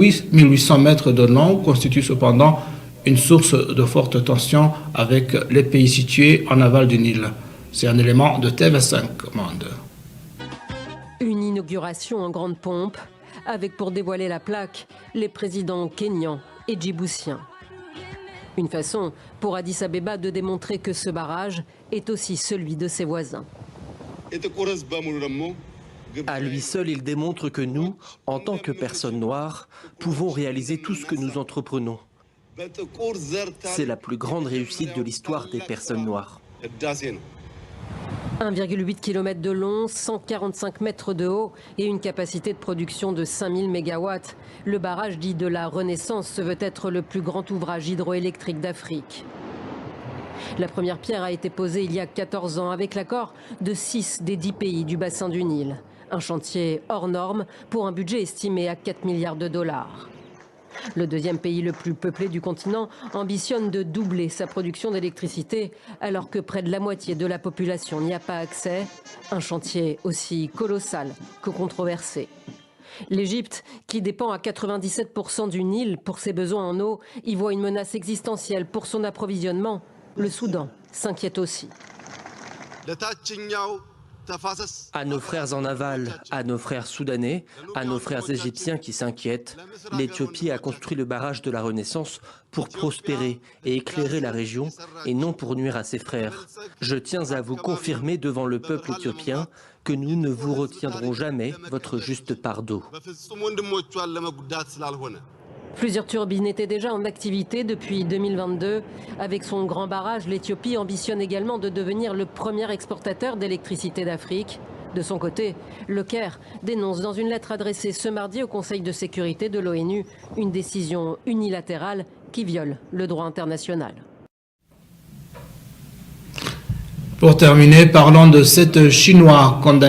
1800 mètres de long constitue cependant une source de forte tension avec les pays situés en aval du Nil. C'est un élément de TV5 Monde. Une inauguration en grande pompe, avec pour dévoiler la plaque les présidents kenyans et djiboutiens. Une façon pour Addis Abeba de démontrer que ce barrage est aussi celui de ses voisins. À lui seul, il démontre que nous, en tant que personnes noires, pouvons réaliser tout ce que nous entreprenons. C'est la plus grande réussite de l'histoire des personnes noires. 1,8 km de long, 145 mètres de haut et une capacité de production de 5000 MW. Le barrage dit de la Renaissance se veut être le plus grand ouvrage hydroélectrique d'Afrique. La première pierre a été posée il y a 14 ans avec l'accord de 6 des 10 pays du bassin du Nil. Un chantier hors norme pour un budget estimé à 4 milliards de dollars. Le deuxième pays le plus peuplé du continent ambitionne de doubler sa production d'électricité alors que près de la moitié de la population n'y a pas accès. Un chantier aussi colossal que controversé. L'Égypte, qui dépend à 97% du Nil pour ses besoins en eau, y voit une menace existentielle pour son approvisionnement. Le Soudan s'inquiète aussi. À nos frères en aval, à nos frères soudanais, à nos frères égyptiens qui s'inquiètent, l'Éthiopie a construit le barrage de la Renaissance pour prospérer et éclairer la région et non pour nuire à ses frères. Je tiens à vous confirmer devant le peuple éthiopien que nous ne vous retiendrons jamais votre juste part d'eau. Plusieurs turbines étaient déjà en activité depuis 2022. Avec son grand barrage, l'Éthiopie ambitionne également de devenir le premier exportateur d'électricité d'Afrique. De son côté, le Caire dénonce dans une lettre adressée ce mardi au Conseil de sécurité de l'ONU une décision unilatérale qui viole le droit international. Pour terminer, parlons de 7 Chinois condamnés